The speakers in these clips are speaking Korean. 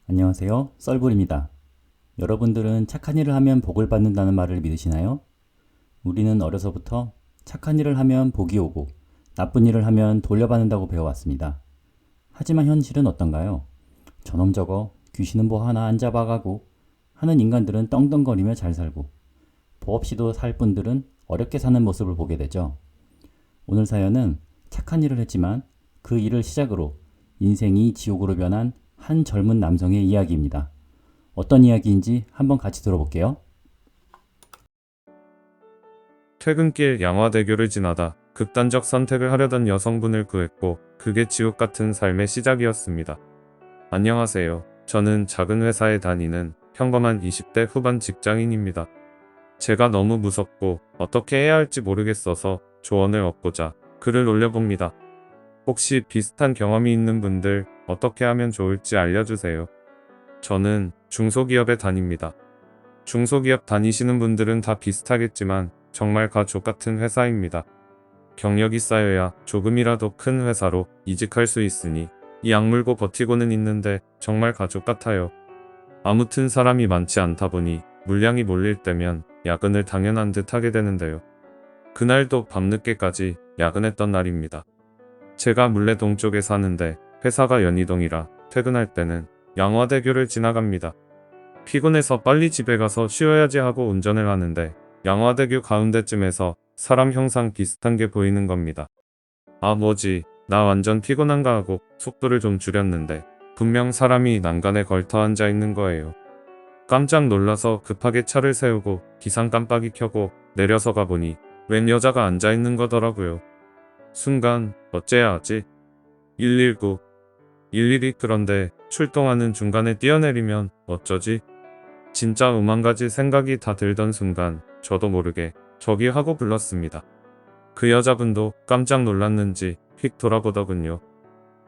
안녕하세요. 썰불입니다. 여러분들은 착한 일을 하면 복을 받는다는 말을 믿으시나요? 우리는 어려서부터 착한 일을 하면 복이 오고 나쁜 일을 하면 돌려받는다고 배워왔습니다. 하지만 현실은 어떤가요? 저놈 저거 귀신은 뭐 하나 안 잡아가고 하는 인간들은 떵떵거리며 잘 살고 복 없이도 살 분들은 어렵게 사는 모습을 보게 되죠. 오늘 사연은 착한 일을 했지만 그 일을 시작으로 인생이 지옥으로 변한 한 젊은 남성의 이야기입니다. 어떤 이야기인지 한번 같이 들어볼게요. 퇴근길 양화대교를 지나다 극단적 선택을 하려던 여성분을 구했고 그게 지옥 같은 삶의 시작이었습니다. 안녕하세요. 저는 작은 회사에 다니는 평범한 20대 후반 직장인입니다. 제가 너무 무섭고 어떻게 해야 할지 모르겠어서 조언을 얻고자 글을 올려봅니다. 혹시 비슷한 경험이 있는 분들 어떻게 하면 좋을지 알려주세요. 저는 중소기업에 다닙니다. 중소기업 다니시는 분들은 다 비슷하겠지만 정말 가족 같은 회사입니다. 경력이 쌓여야 조금이라도 큰 회사로 이직할 수 있으니 이 악물고 버티고는 있는데 정말 가족 같아요. 아무튼 사람이 많지 않다 보니 물량이 몰릴 때면 야근을 당연한 듯 하게 되는데요. 그날도 밤늦게까지 야근했던 날입니다. 제가 물레동 쪽에 사는데 회사가 연희동이라 퇴근할 때는 양화대교를 지나갑니다. 피곤해서 빨리 집에 가서 쉬어야지 하고 운전을 하는데 양화대교 가운데쯤에서 사람 형상 비슷한 게 보이는 겁니다. 아 뭐지, 나 완전 피곤한가 하고 속도를 좀 줄였는데 분명 사람이 난간에 걸터 앉아 있는 거예요. 깜짝 놀라서 급하게 차를 세우고 기상 깜빡이 켜고 내려서가 보니 웬 여자가 앉아 있는 거더라고요. 순간 어째야 하지? 119 일일이. 그런데 출동하는 중간에 뛰어내리면 어쩌지? 진짜 5만 가지 생각이 다 들던 순간 저도 모르게 저기 하고 불렀습니다. 그 여자분도 깜짝 놀랐는지 휙 돌아보더군요.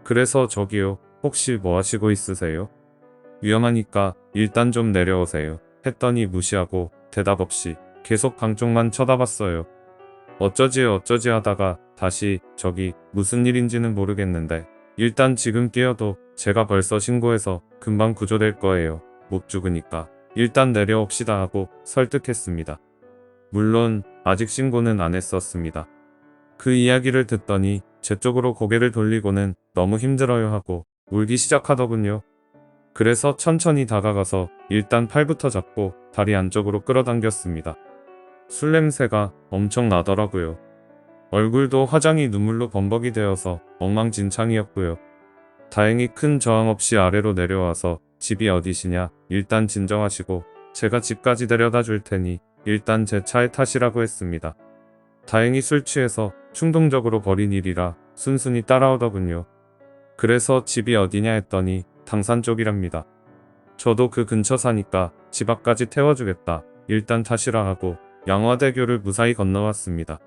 그래서 저기요, 혹시 뭐 하시고 있으세요? 위험하니까 일단 좀 내려오세요 했더니 무시하고 대답 없이 계속 방 쪽만 쳐다봤어요. 어쩌지 하다가 다시 저기 무슨 일인지는 모르겠는데 일단 지금 뛰어도 제가 벌써 신고해서 금방 구조될 거예요. 못 죽으니까 일단 내려옵시다 하고 설득했습니다. 물론 아직 신고는 안 했었습니다. 그 이야기를 듣더니 제 쪽으로 고개를 돌리고는 너무 힘들어요 하고 울기 시작하더군요. 그래서 천천히 다가가서 일단 팔부터 잡고 다리 안쪽으로 끌어당겼습니다. 술 냄새가 엄청 나더라고요. 얼굴도 화장이 눈물로 범벅이 되어서 엉망진창이었고요. 다행히 큰 저항 없이 아래로 내려와서 집이 어디시냐, 일단 진정하시고 제가 집까지 데려다 줄 테니 일단 제 차에 타시라고 했습니다. 다행히 술 취해서 충동적으로 벌인 일이라 순순히 따라오더군요. 그래서 집이 어디냐 했더니 당산 쪽이랍니다. 저도 그 근처 사니까 집 앞까지 태워주겠다, 일단 타시라 하고 양화대교를 무사히 건너왔습니다.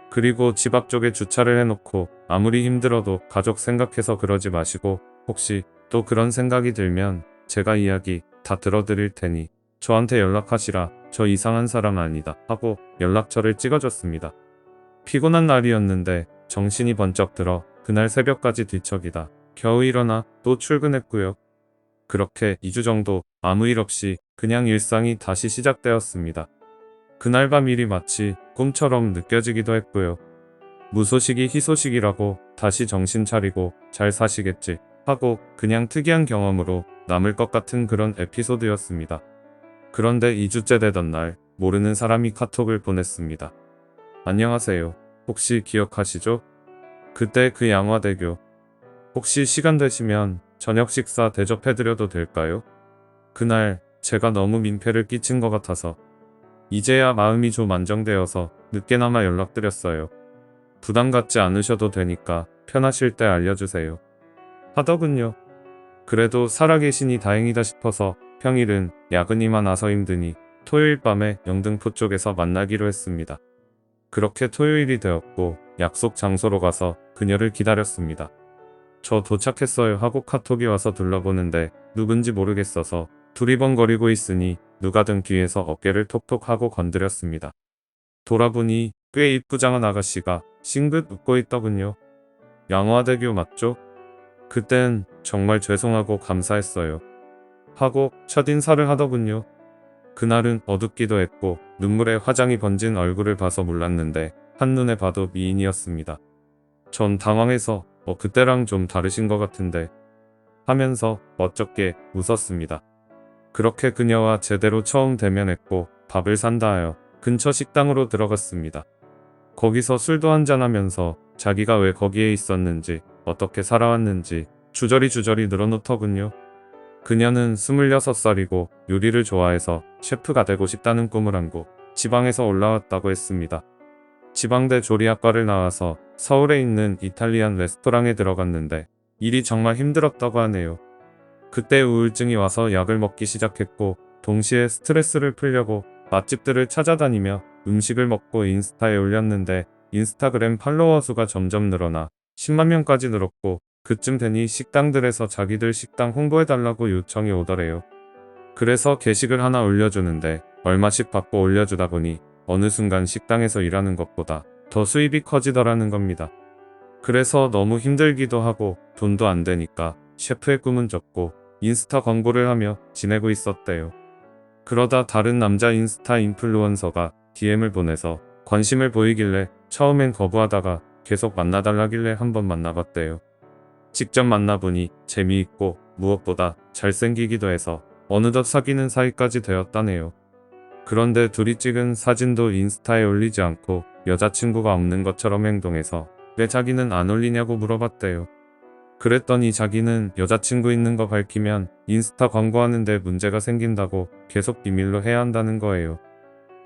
그리고 집 앞쪽에 주차를 해놓고 아무리 힘들어도 가족 생각해서 그러지 마시고 혹시 또 그런 생각이 들면 제가 이야기 다 들어드릴 테니 저한테 연락하시라, 저 이상한 사람 아니다 하고 연락처를 찍어줬습니다. 피곤한 날이었는데 정신이 번쩍 들어 그날 새벽까지 뒤척이다 겨우 일어나 또 출근했고요. 그렇게 2주 정도 아무 일 없이 그냥 일상이 다시 시작되었습니다. 그날 밤 일이 마치 꿈처럼 느껴지기도 했고요. 무소식이 희소식이라고 다시 정신 차리고 잘 사시겠지 하고 그냥 특이한 경험으로 남을 것 같은 그런 에피소드였습니다. 그런데 2주째 되던 날 모르는 사람이 카톡을 보냈습니다. 안녕하세요. 혹시 기억하시죠? 그때 그 양화대교. 혹시 시간 되시면 저녁 식사 대접해드려도 될까요? 그날 제가 너무 민폐를 끼친 것 같아서 이제야 마음이 좀 안정되어서 늦게나마 연락드렸어요. 부담 갖지 않으셔도 되니까 편하실 때 알려주세요 하더군요. 그래도 살아계시니 다행이다 싶어서 평일은 야근이만 와서 힘드니 토요일 밤에 영등포 쪽에서 만나기로 했습니다. 그렇게 토요일이 되었고 약속 장소로 가서 그녀를 기다렸습니다. 저 도착했어요 하고 카톡이 와서 둘러보는데 누군지 모르겠어서 두리번거리고 있으니 누가든 뒤에서 어깨를 톡톡 하고 건드렸습니다. 돌아보니 꽤 이쁘장한 아가씨가 싱긋 웃고 있더군요. 양화대교 맞죠? 그땐 정말 죄송하고 감사했어요. 하고 첫인사를 하더군요. 그날은 어둡기도 했고 눈물에 화장이 번진 얼굴을 봐서 몰랐는데 한눈에 봐도 미인이었습니다. 전 당황해서 그때랑 좀 다르신 것 같은데 하면서 멋쩍게 웃었습니다. 그렇게 그녀와 제대로 처음 대면했고 밥을 산다 하여 근처 식당으로 들어갔습니다. 거기서 술도 한잔하면서 자기가 왜 거기에 있었는지 어떻게 살아왔는지 주저리 늘어놓더군요. 그녀는 26살이고 요리를 좋아해서 셰프가 되고 싶다는 꿈을 안고 지방에서 올라왔다고 했습니다. 지방대 조리학과를 나와서 서울에 있는 이탈리안 레스토랑에 들어갔는데 일이 정말 힘들었다고 하네요. 그때 우울증이 와서 약을 먹기 시작했고 동시에 스트레스를 풀려고 맛집들을 찾아다니며 음식을 먹고 인스타에 올렸는데 인스타그램 팔로워 수가 점점 늘어나 10만 명까지 늘었고 그쯤 되니 식당들에서 자기들 식당 홍보해달라고 요청이 오더래요. 그래서 게시글 하나 올려주는데 얼마씩 받고 올려주다 보니 어느 순간 식당에서 일하는 것보다 더 수입이 커지더라는 겁니다. 그래서 너무 힘들기도 하고 돈도 안 되니까 셰프의 꿈은 접고 인스타 광고를 하며 지내고 있었대요. 그러다 다른 남자 인스타 인플루언서가 DM을 보내서 관심을 보이길래 처음엔 거부하다가 계속 만나달라길래 한번 만나봤대요. 직접 만나보니 재미있고 무엇보다 잘생기기도 해서 어느덧 사귀는 사이까지 되었다네요. 그런데 둘이 찍은 사진도 인스타에 올리지 않고 여자친구가 없는 것처럼 행동해서 왜 자기는 안 올리냐고 물어봤대요. 그랬더니 자기는 여자친구 있는 거 밝히면 인스타 광고하는데 문제가 생긴다고 계속 비밀로 해야 한다는 거예요.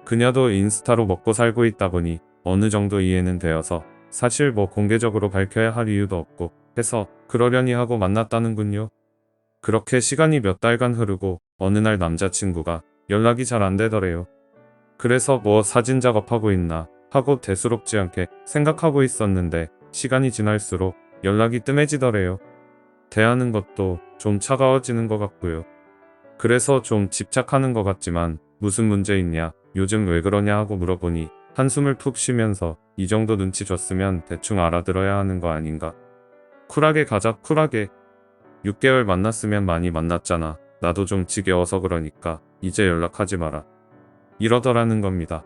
그녀도 인스타로 먹고 살고 있다 보니 어느 정도 이해는 되어서 사실 공개적으로 밝혀야 할 이유도 없고 해서 그러려니 하고 만났다는군요. 그렇게 시간이 몇 달간 흐르고 어느 날 남자친구가 연락이 잘 안 되더래요. 그래서 사진 작업하고 있나 하고 대수롭지 않게 생각하고 있었는데 시간이 지날수록 연락이 뜸해지더래요. 대하는 것도 좀 차가워지는 것 같고요. 그래서 좀 집착하는 것 같지만 무슨 문제 있냐, 요즘 왜 그러냐 하고 물어보니 한숨을 푹 쉬면서 이 정도 눈치 줬으면 대충 알아들어야 하는 거 아닌가. 쿨하게 가자, 쿨하게. 6개월 만났으면 많이 만났잖아. 나도 좀 지겨워서 그러니까 이제 연락하지 마라. 이러더라는 겁니다.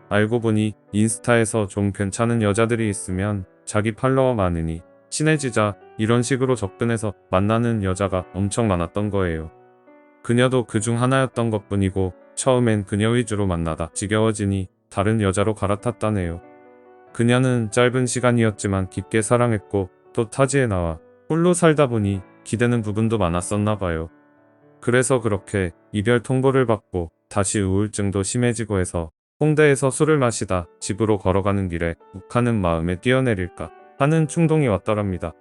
알고 보니 인스타에서 좀 괜찮은 여자들이 있으면 자기 팔로워 많으니 친해지자 이런 식으로 접근해서 만나는 여자가 엄청 많았던 거예요. 그녀도 그중 하나였던 것뿐이고 처음엔 그녀 위주로 만나다 지겨워지니 다른 여자로 갈아탔다네요. 그녀는 짧은 시간이었지만 깊게 사랑했고 또 타지에 나와 홀로 살다 보니 기대는 부분도 많았었나 봐요. 그래서 그렇게 이별 통보를 받고 다시 우울증도 심해지고 해서 홍대에서 술을 마시다 집으로 걸어가는 길에 욱하는 마음에 뛰어내릴까 하는 충동이 왔더랍니다.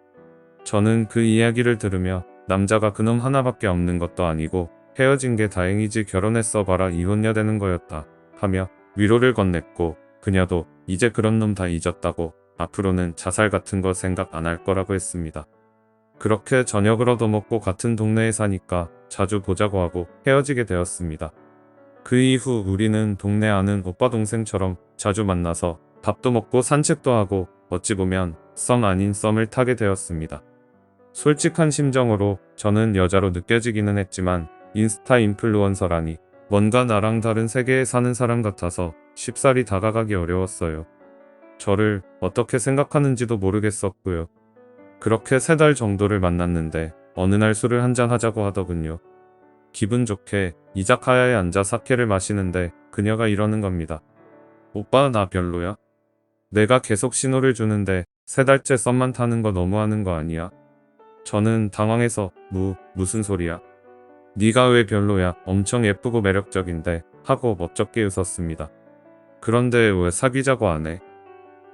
저는 그 이야기를 들으며 남자가 그놈 하나밖에 없는 것도 아니고 헤어진 게 다행이지 결혼했어 봐라 이혼녀 되는 거였다 하며 위로를 건넸고 그녀도 이제 그런 놈 다 잊었다고 앞으로는 자살 같은 거 생각 안 할 거라고 했습니다. 그렇게 저녁을 얻어먹고 같은 동네에 사니까 자주 보자고 하고 헤어지게 되었습니다. 그 이후 우리는 동네 아는 오빠 동생처럼 자주 만나서 밥도 먹고 산책도 하고 어찌 보면 썸 아닌 썸을 타게 되었습니다. 솔직한 심정으로 저는 여자로 느껴지기는 했지만 인스타 인플루언서라니 뭔가 나랑 다른 세계에 사는 사람 같아서 쉽사리 다가가기 어려웠어요. 저를 어떻게 생각하는지도 모르겠었고요. 그렇게 3달 정도를 만났는데 어느 날 술을 한잔 하자고 하더군요. 기분 좋게 이자카야에 앉아 사케를 마시는데 그녀가 이러는 겁니다. 오빠 나 별로야? 내가 계속 신호를 주는데 3달째 썸만 타는 거 너무하는 거 아니야? 저는 당황해서 무슨 소리야? 네가 왜 별로야? 엄청 예쁘고 매력적인데 하고 멋쩍게 웃었습니다. 그런데 왜 사귀자고 안 해?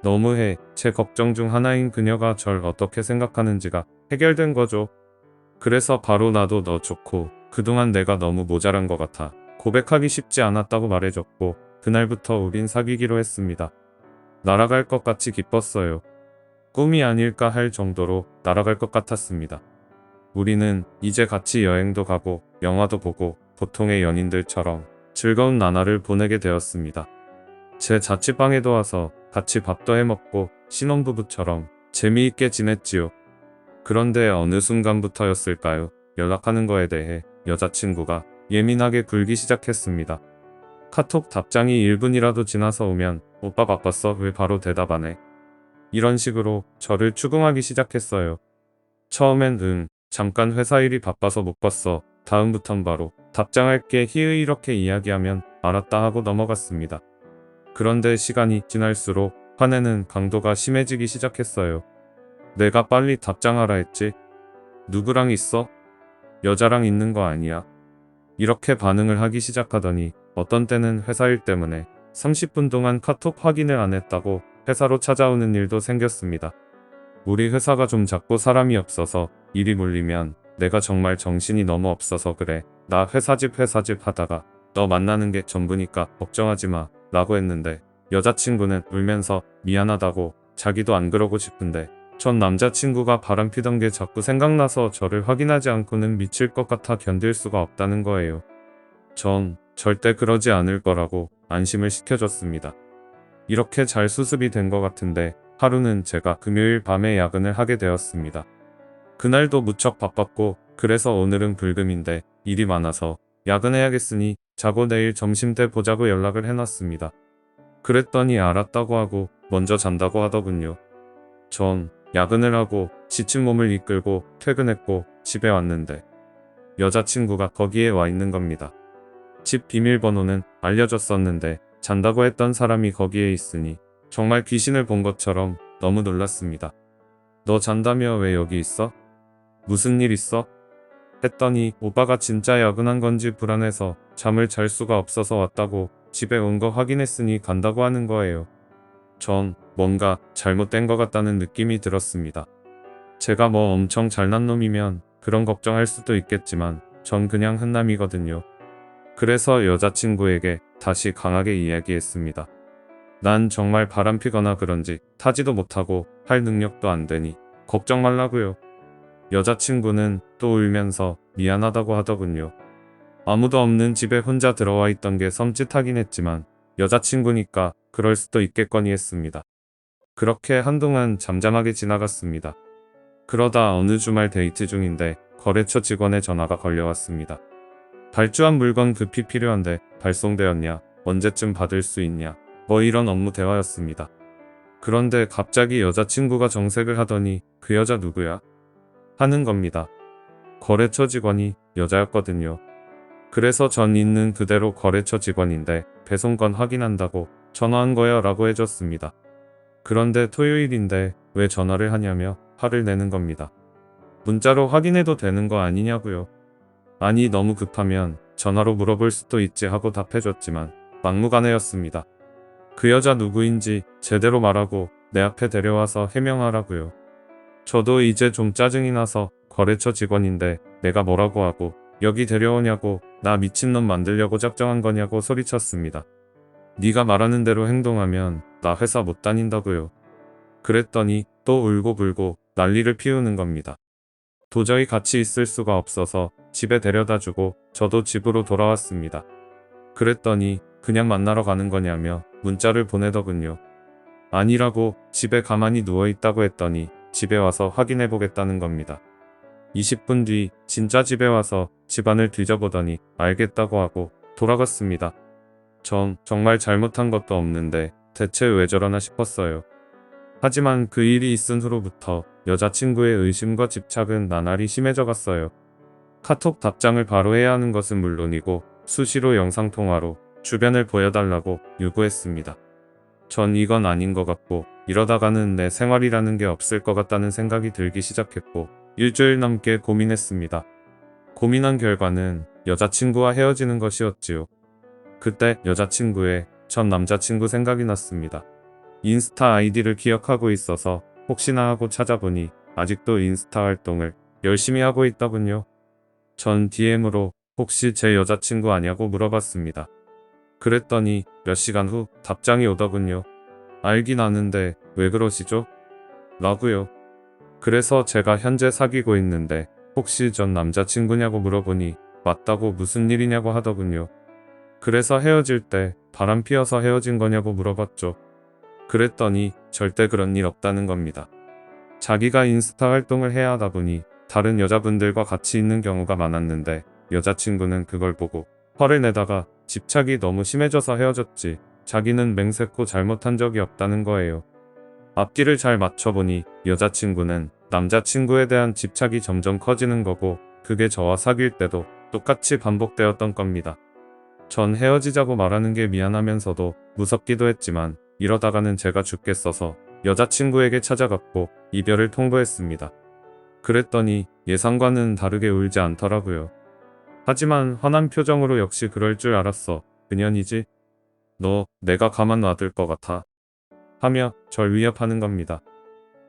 너무해. 제 걱정 중 하나인 그녀가 절 어떻게 생각하는지가 해결된 거죠. 그래서 바로 나도 너 좋고 그동안 내가 너무 모자란 것 같아 고백하기 쉽지 않았다고 말해줬고 그날부터 우린 사귀기로 했습니다. 날아갈 것 같이 기뻤어요. 꿈이 아닐까 할 정도로 날아갈 것 같았습니다. 우리는 이제 같이 여행도 가고 영화도 보고 보통의 연인들처럼 즐거운 나날을 보내게 되었습니다. 제 자취방에도 와서 같이 밥도 해먹고 신혼부부처럼 재미있게 지냈지요. 그런데 어느 순간부터였을까요? 연락하는 거에 대해 여자친구가 예민하게 굴기 시작했습니다. 카톡 답장이 1분이라도 지나서 오면 오빠 바빴어? 왜 바로 대답 안 해? 이런 식으로 저를 추궁하기 시작했어요. 처음엔 잠깐 회사 일이 바빠서 못 봤어. 다음부턴 바로 답장할게 히읗 이렇게 이야기하면 알았다 하고 넘어갔습니다. 그런데 시간이 지날수록 화내는 강도가 심해지기 시작했어요. 내가 빨리 답장하라 했지? 누구랑 있어? 여자랑 있는 거 아니야? 이렇게 반응을 하기 시작하더니 어떤 때는 회사 일 때문에 30분 동안 카톡 확인을 안 했다고 회사로 찾아오는 일도 생겼습니다. 우리 회사가 좀 작고 사람이 없어서 일이 몰리면 내가 정말 정신이 너무 없어서 그래. 나 회사집 하다가 너 만나는 게 전부니까 걱정하지 마 라고 했는데 여자친구는 울면서 미안하다고 자기도 안 그러고 싶은데 전 남자친구가 바람피던 게 자꾸 생각나서 저를 확인하지 않고는 미칠 것 같아 견딜 수가 없다는 거예요. 전 절대 그러지 않을 거라고 안심을 시켜줬습니다. 이렇게 잘 수습이 된 것 같은데 하루는 제가 금요일 밤에 야근을 하게 되었습니다. 그날도 무척 바빴고 그래서 오늘은 불금인데 일이 많아서 야근해야겠으니 자고 내일 점심때 보자고 연락을 해놨습니다. 그랬더니 알았다고 하고 먼저 잔다고 하더군요. 전 야근을 하고 지친 몸을 이끌고 퇴근했고 집에 왔는데 여자친구가 거기에 와 있는 겁니다. 집 비밀번호는 알려줬었는데 잔다고 했던 사람이 거기에 있으니 정말 귀신을 본 것처럼 너무 놀랐습니다. 너 잔다며 왜 여기 있어? 무슨 일 있어? 했더니 오빠가 진짜 야근한 건지 불안해서 잠을 잘 수가 없어서 왔다고 집에 온 거 확인했으니 간다고 하는 거예요. 전 뭔가 잘못된 것 같다는 느낌이 들었습니다. 제가 뭐 엄청 잘난 놈이면 그런 걱정할 수도 있겠지만 전 그냥 흔남이거든요. 그래서 여자친구에게 다시 강하게 이야기했습니다. 난 정말 바람피거나 그런지 타지도 못하고 할 능력도 안 되니 걱정 말라고요. 여자친구는 또 울면서 미안하다고 하더군요. 아무도 없는 집에 혼자 들어와 있던 게 섬찟하긴 했지만 여자친구니까 그럴 수도 있겠거니 했습니다. 그렇게 한동안 잠잠하게 지나갔습니다. 그러다 어느 주말 데이트 중인데 거래처 직원의 전화가 걸려왔습니다. 발주한 물건 급히 필요한데 발송되었냐? 언제쯤 받을 수 있냐? 뭐 이런 업무 대화였습니다. 그런데 갑자기 여자친구가 정색을 하더니 그 여자 누구야? 하는 겁니다. 거래처 직원이 여자였거든요. 그래서 전 있는 그대로 거래처 직원인데 배송건 확인한다고 전화한 거야 라고 해줬습니다. 그런데 토요일인데 왜 전화를 하냐며 화를 내는 겁니다. 문자로 확인해도 되는 거 아니냐고요. 아니 너무 급하면 전화로 물어볼 수도 있지 하고 답해줬지만 막무가내였습니다. 그 여자 누구인지 제대로 말하고 내 앞에 데려와서 해명하라고요. 저도 이제 좀 짜증이 나서 거래처 직원인데 내가 뭐라고 하고 여기 데려오냐고 나 미친놈 만들려고 작정한 거냐고 소리쳤습니다. 네가 말하는 대로 행동하면 나 회사 못 다닌다고요. 그랬더니 또 울고불고 난리를 피우는 겁니다. 도저히 같이 있을 수가 없어서 집에 데려다주고 저도 집으로 돌아왔습니다. 그랬더니 그냥 만나러 가는 거냐며 문자를 보내더군요. 아니라고 집에 가만히 누워있다고 했더니 집에 와서 확인해보겠다는 겁니다. 20분 뒤 진짜 집에 와서 집안을 뒤져보더니 알겠다고 하고 돌아갔습니다. 전 정말 잘못한 것도 없는데 대체 왜 저러나 싶었어요. 하지만 그 일이 있은 후로부터 여자친구의 의심과 집착은 나날이 심해져 갔어요. 카톡 답장을 바로 해야 하는 것은 물론이고 수시로 영상통화로 주변을 보여달라고 요구했습니다. 전 이건 아닌 것 같고 이러다가는 내 생활이라는 게 없을 것 같다는 생각이 들기 시작했고 일주일 넘게 고민했습니다. 고민한 결과는 여자친구와 헤어지는 것이었지요. 그때 여자친구의 전 남자친구 생각이 났습니다. 인스타 아이디를 기억하고 있어서 혹시나 하고 찾아보니 아직도 인스타 활동을 열심히 하고 있더군요. 전 DM으로 혹시 제 여자친구 아냐고 물어봤습니다. 그랬더니 몇 시간 후 답장이 오더군요. 알긴 아는데 왜 그러시죠? 라고요. 그래서 제가 현재 사귀고 있는데 혹시 전 남자친구냐고 물어보니 맞다고 무슨 일이냐고 하더군요. 그래서 헤어질 때 바람 피어서 헤어진 거냐고 물어봤죠. 그랬더니 절대 그런 일 없다는 겁니다. 자기가 인스타 활동을 해야 하다 보니 다른 여자분들과 같이 있는 경우가 많았는데 여자친구는 그걸 보고 화를 내다가 집착이 너무 심해져서 헤어졌지. 자기는 맹세코 잘못한 적이 없다는 거예요. 앞뒤를 잘 맞춰보니 여자친구는 남자친구에 대한 집착이 점점 커지는 거고 그게 저와 사귈 때도 똑같이 반복되었던 겁니다. 전 헤어지자고 말하는 게 미안하면서도 무섭기도 했지만 이러다가는 제가 죽겠어서 여자친구에게 찾아갔고 이별을 통보했습니다. 그랬더니 예상과는 다르게 울지 않더라고요. 하지만 화난 표정으로 역시 그럴 줄 알았어. 그년이지? 너 내가 가만 놔둘 것 같아? 하며 절 위협하는 겁니다.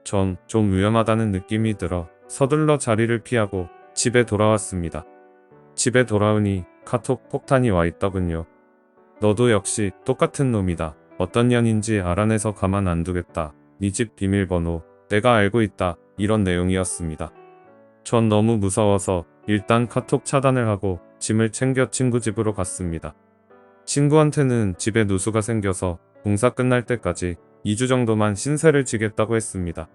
전 좀 위험하다는 느낌이 들어 서둘러 자리를 피하고 집에 돌아왔습니다. 집에 돌아오니 카톡 폭탄이 와 있더군요. 너도 역시 똑같은 놈이다. 어떤 년인지 알아내서 가만 안 두겠다. 네 집 비밀번호 내가 알고 있다. 이런 내용이었습니다. 전 너무 무서워서 일단 카톡 차단을 하고 짐을 챙겨 친구 집으로 갔습니다. 친구한테는 집에 누수가 생겨서 공사 끝날 때까지 2주 정도만 신세를 지겠다고 했습니다.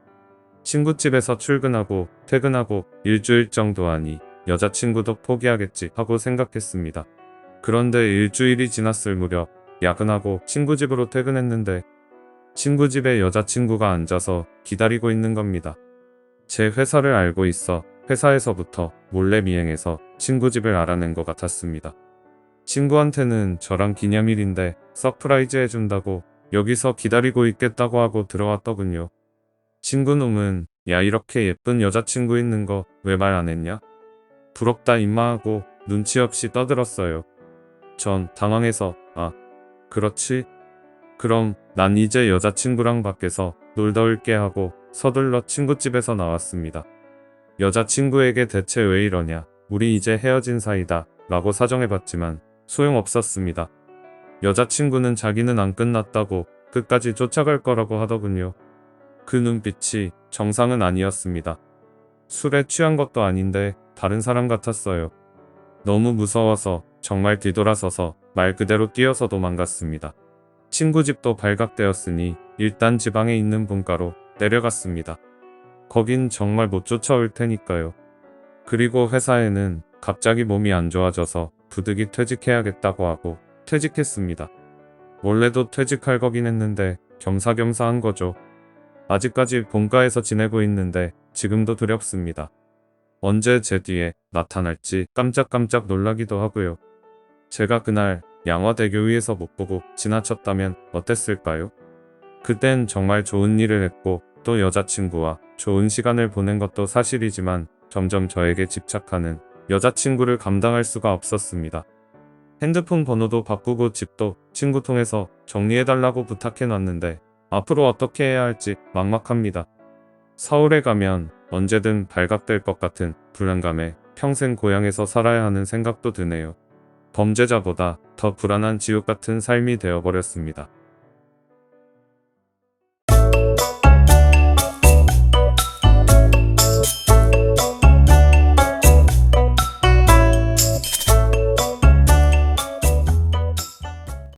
친구 집에서 출근하고 퇴근하고 일주일 정도 하니 여자친구도 포기하겠지 하고 생각했습니다. 그런데 일주일이 지났을 무렵 야근하고 친구 집으로 퇴근했는데 친구 집에 여자친구가 앉아서 기다리고 있는 겁니다. 제 회사를 알고 있어 회사에서부터 몰래 미행해서 친구 집을 알아낸 것 같았습니다. 친구한테는 저랑 기념일인데 서프라이즈 해준다고 여기서 기다리고 있겠다고 하고 들어왔더군요. 친구놈은 야 이렇게 예쁜 여자친구 있는 거 왜 말 안 했냐? 부럽다 임마 하고 눈치 없이 떠들었어요. 전 당황해서 아 그렇지? 그럼 난 이제 여자친구랑 밖에서 놀다 올게 하고 서둘러 친구집에서 나왔습니다. 여자친구에게 대체 왜 이러냐? 우리 이제 헤어진 사이다 라고 사정해봤지만 소용없었습니다. 여자친구는 자기는 안 끝났다고 끝까지 쫓아갈 거라고 하더군요. 그 눈빛이 정상은 아니었습니다. 술에 취한 것도 아닌데 다른 사람 같았어요. 너무 무서워서 정말 뒤돌아서서 말 그대로 뛰어서 도망갔습니다. 친구 집도 발각되었으니 일단 지방에 있는 본가로 내려갔습니다. 거긴 정말 못 쫓아올 테니까요. 그리고 회사에는 갑자기 몸이 안 좋아져서 부득이 퇴직해야겠다고 하고 퇴직했습니다. 원래도 퇴직할 거긴 했는데 겸사겸사 한 거죠. 아직까지 본가에서 지내고 있는데 지금도 두렵습니다. 언제 제 뒤에 나타날지 깜짝깜짝 놀라기도 하고요. 제가 그날 양화대교 위에서 못 보고 지나쳤다면 어땠을까요? 그땐 정말 좋은 일을 했고 또 여자친구와 좋은 시간을 보낸 것도 사실이지만 점점 저에게 집착하는 여자친구를 감당할 수가 없었습니다. 핸드폰 번호도 바꾸고 집도 친구 통해서 정리해달라고 부탁해놨는데 앞으로 어떻게 해야 할지 막막합니다. 서울에 가면 언제든 발각될 것 같은 불안감에 평생 고향에서 살아야 하는 생각도 드네요. 범죄자보다 더 불안한 지옥 같은 삶이 되어버렸습니다.